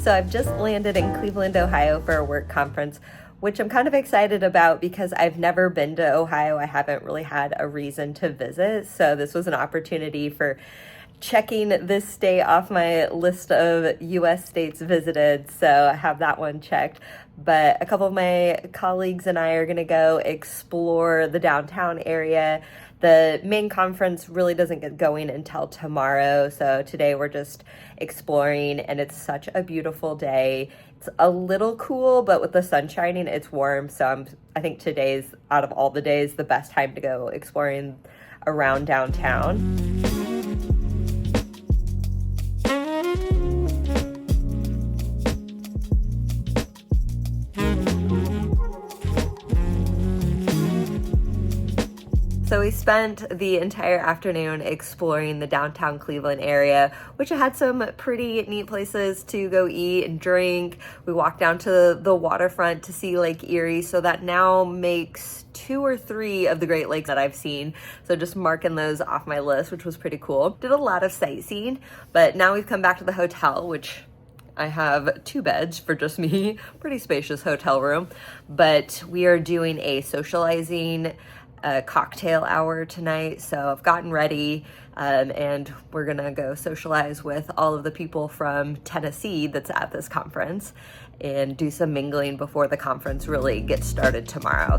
So I've just landed in Cleveland, Ohio for a work conference, which I'm kind of excited about because I've never been to Ohio. I haven't really had a reason to visit. So this was an opportunity for checking this state off my list of US states visited. So I have that one checked. But a couple of my colleagues and I are going to go explore the downtown area. The main conference really doesn't get going until tomorrow. So today we're just exploring, and it's such a beautiful day. It's a little cool, but with the sun shining, it's warm. So I think today's, out of all the days, the best time to go exploring around downtown. So we spent the entire afternoon exploring the downtown Cleveland area, which had some pretty neat places to go eat and drink. We walked down to the waterfront to see Lake Erie, so that now makes 2 or 3 of the Great Lakes that I've seen. So just marking those off my list, which was pretty cool. Did a lot of sightseeing, but now we've come back to the hotel, which I have 2 beds for just me, pretty spacious hotel room, but we are doing a socializing cocktail hour tonight. So I've gotten ready and we're gonna go socialize with all of the people from Tennessee that's at this conference and do some mingling before the conference really gets started tomorrow.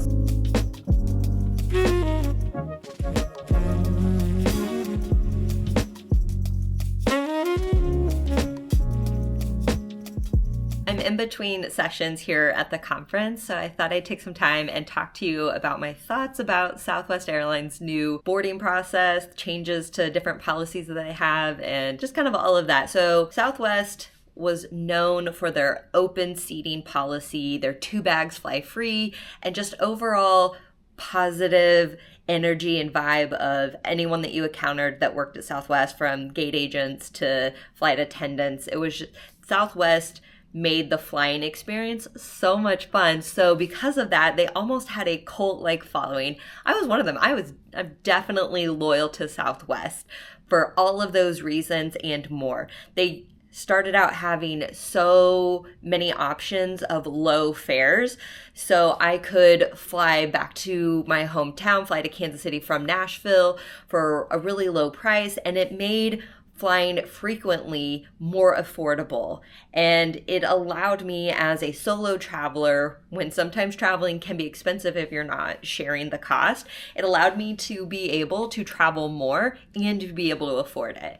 I'm in between sessions here at the conference, so I thought I'd take some time and talk to you about my thoughts about Southwest Airlines' new boarding process, changes to different policies that they have, and just kind of all of that. So Southwest was known for their open seating policy, their 2 bags fly free, and just overall positive energy and vibe of anyone that you encountered that worked at Southwest, from gate agents to flight attendants. It was just, Southwest made the flying experience so much fun. So because of that, they almost had a cult-like following. I was one of them. I'm definitely loyal to Southwest for all of those reasons and more. They started out having so many options of low fares. So I could fly back to my hometown, fly to Kansas City from Nashville for a really low price, and it made flying frequently more affordable. And it allowed me as a solo traveler, when sometimes traveling can be expensive if you're not sharing the cost, it allowed me to be able to travel more and to be able to afford it.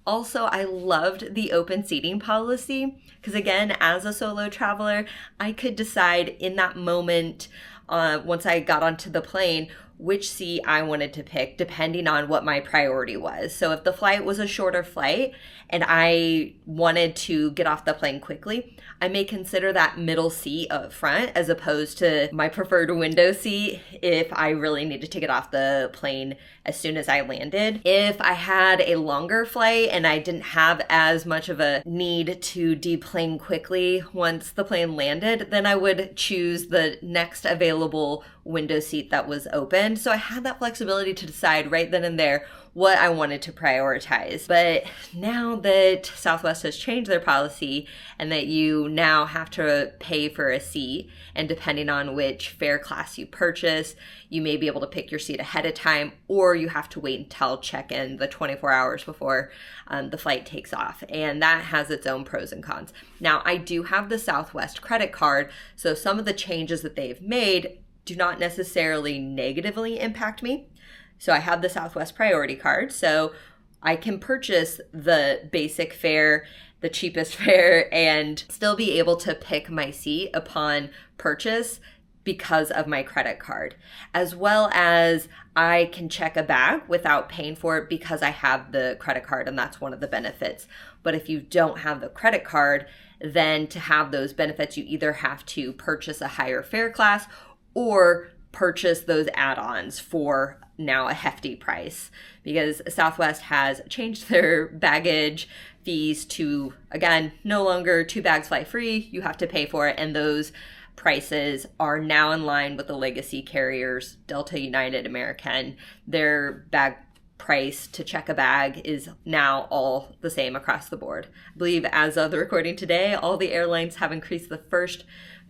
Also, I loved the open seating policy because, again, as a solo traveler, I could decide in that moment, once I got onto the plane, which seat I wanted to pick depending on what my priority was. So if the flight was a shorter flight and I wanted to get off the plane quickly, I may consider that middle seat up front as opposed to my preferred window seat if I really needed to get off the plane as soon as I landed. If I had a longer flight and I didn't have as much of a need to deplane quickly once the plane landed, then I would choose the next available window seat that was open. So I had that flexibility to decide right then and there what I wanted to prioritize. But now that Southwest has changed their policy and that you now have to pay for a seat, and depending on which fare class you purchase, you may be able to pick your seat ahead of time, or you have to wait until check-in the 24 hours before the flight takes off. And that has its own pros and cons. Now, I do have the Southwest credit card, so some of the changes that they've made do not necessarily negatively impact me. So I have the Southwest Priority Card, so I can purchase the basic fare, the cheapest fare, and still be able to pick my seat upon purchase because of my credit card, as well as I can check a bag without paying for it because I have the credit card, and that's one of the benefits. But if you don't have the credit card, then to have those benefits, you either have to purchase a higher fare class or purchase those add-ons for now a hefty price, because Southwest has changed their baggage fees to, again, no longer 2 bags fly free, you have to pay for it, and those prices are now in line with the legacy carriers, Delta, United, American. Their bag price to check a bag is now all the same across the board. I believe as of the recording today, all the airlines have increased the first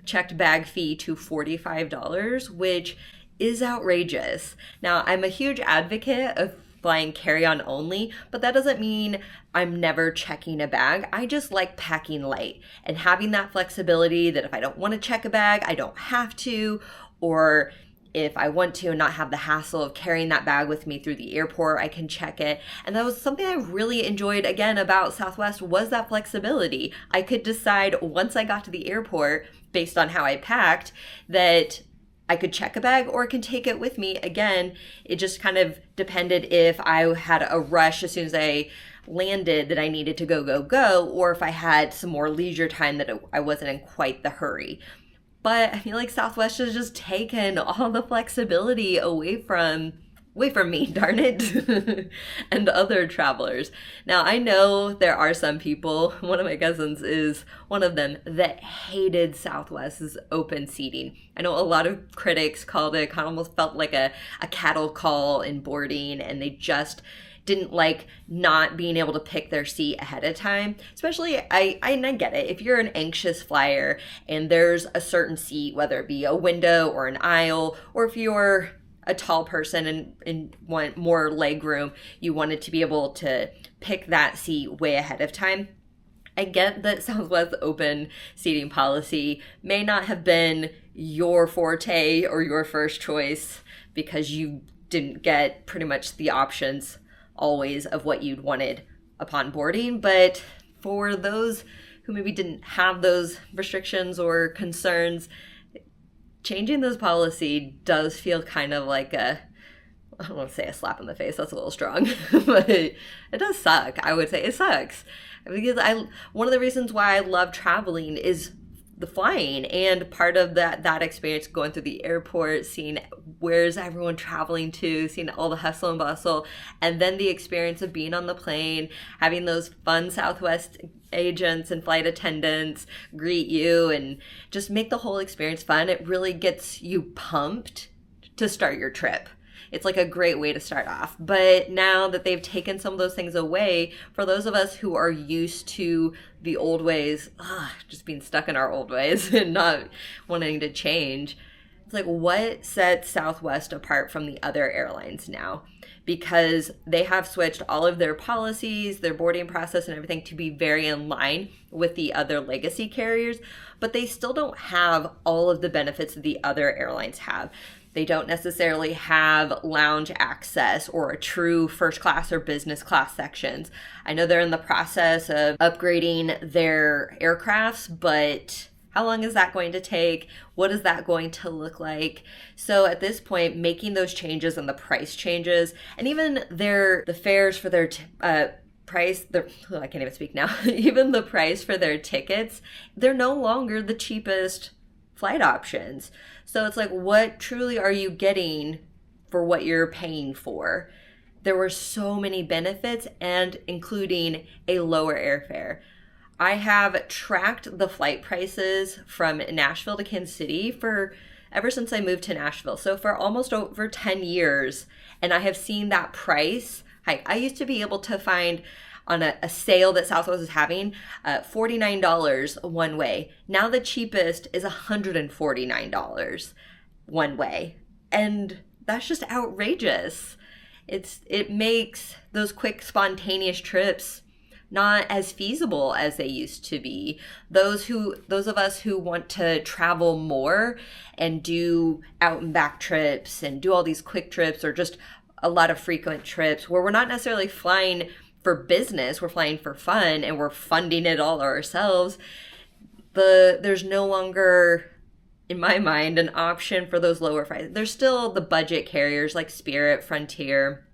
checked bag fee to $45, which is outrageous. Now, I'm a huge advocate of flying carry-on only, but that doesn't mean I'm never checking a bag. I just like packing light and having that flexibility that if I don't want to check a bag, I don't have to, or if I want to and not have the hassle of carrying that bag with me through the airport, I can check it. And that was something I really enjoyed, again, about Southwest, was that flexibility. I could decide once I got to the airport, based on how I packed, that I could check a bag or I can take it with me. Again, it just kind of depended if I had a rush as soon as I landed that I needed to go, or if I had some more leisure time that I wasn't in quite the hurry. But I feel like Southwest has just taken all the flexibility away from me, darn it, and other travelers. Now, I know there are some people, one of my cousins is one of them, that hated Southwest's open seating. I know a lot of critics called it, kind of almost felt like a cattle call in boarding, and they just didn't like not being able to pick their seat ahead of time. Especially, I get it. If you're an anxious flyer and there's a certain seat, whether it be a window or an aisle, or if you're a tall person and want more leg room, you wanted to be able to pick that seat way ahead of time. I get that Southwest open seating policy may not have been your forte or your first choice because you didn't get pretty much the options always of what you'd wanted upon boarding. But for those who maybe didn't have those restrictions or concerns, changing this policy does feel kind of like I don't want to say a slap in the face, that's a little strong, but it does suck. I would say it sucks. Because one of the reasons why I love traveling is the flying, and part of that experience going through the airport, seeing where's everyone traveling to, seeing all the hustle and bustle, and then the experience of being on the plane, having those fun Southwest agents and flight attendants greet you and just make the whole experience fun. It really gets you pumped to start your trip. It's like a great way to start off. But now that they've taken some of those things away, for those of us who are used to the old ways, just being stuck in our old ways and not wanting to change, it's like, what sets Southwest apart from the other airlines now? Because they have switched all of their policies, their boarding process and everything to be very in line with the other legacy carriers, but they still don't have all of the benefits that the other airlines have. They don't necessarily have lounge access or a true first class or business class sections. I know they're in the process of upgrading their aircrafts, but how long is that going to take? What is that going to look like? So at this point, making those changes and the price changes, and even the fares for their I can't even speak now. Even the price for their tickets, they're no longer the cheapest flight options. So it's like, what truly are you getting for what you're paying for? There were so many benefits, and including a lower airfare. I have tracked the flight prices from Nashville to Kansas City ever since I moved to Nashville. So for almost over 10 years, and I have seen that price hike. I used to be able to find on a sale that Southwest is having, $49 one way. Now the cheapest is $149 one way. And that's just outrageous. It makes those quick, spontaneous trips not as feasible as they used to be. Those of us who want to travel more and do out and back trips and do all these quick trips, or just a lot of frequent trips where we're not necessarily flying for business, we're flying for fun and we're funding it all ourselves, there's no longer, in my mind, an option for those lower prices. There's still the budget carriers like Spirit, Frontier,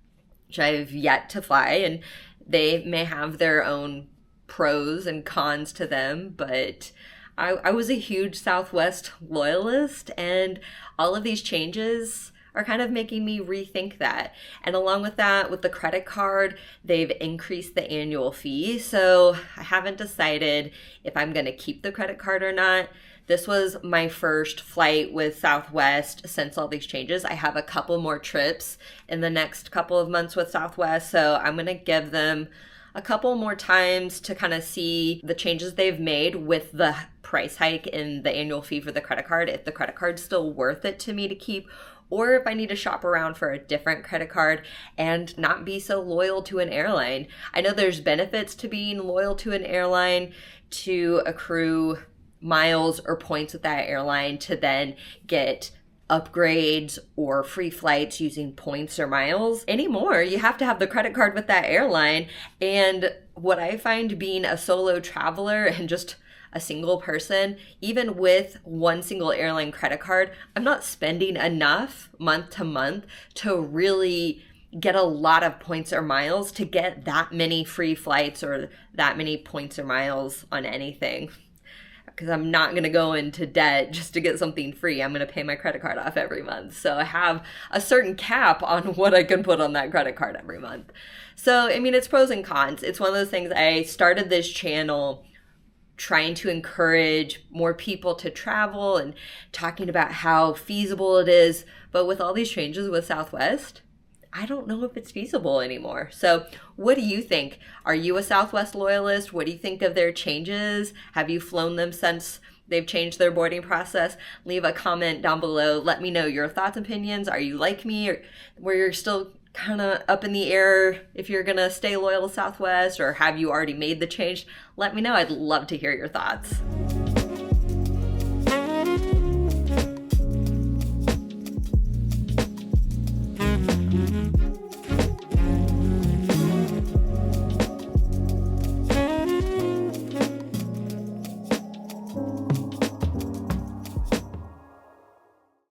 which I've yet to fly, and they may have their own pros and cons to them, but I was a huge Southwest loyalist, and all of these changes are kind of making me rethink that. And along with that, with the credit card, they've increased the annual fee. So I haven't decided if I'm going to keep the credit card or not. This was my first flight with Southwest since all these changes. I have a couple more trips in the next couple of months with Southwest, so I'm going to give them a couple more times to kind of see the changes they've made with the price hike in the annual fee for the credit card, if the credit card's still worth it to me to keep, or if I need to shop around for a different credit card and not be so loyal to an airline. I know there's benefits to being loyal to an airline, to accrue miles or points with that airline to then get upgrades or free flights using points or miles. Anymore, you have to have the credit card with that airline. And what I find being a solo traveler and just a single person, even with one single airline credit card, I'm not spending enough month to month to really get a lot of points or miles to get that many free flights or that many points or miles on anything. Because I'm not going to go into debt just to get something free. I'm going to pay my credit card off every month. So I have a certain cap on what I can put on that credit card every month. So, I mean, it's pros and cons. It's one of those things. I started this channel trying to encourage more people to travel and talking about how feasible it is. But with all these changes with Southwest, I don't know if it's feasible anymore. So what do you think? Are you a Southwest loyalist? What do you think of their changes? Have you flown them since they've changed their boarding process? Leave a comment down below. Let me know your thoughts, opinions. Are you like me, or where you're still kind of up in the air if you're going to stay loyal to Southwest, or have you already made the change? Let me know. I'd love to hear your thoughts.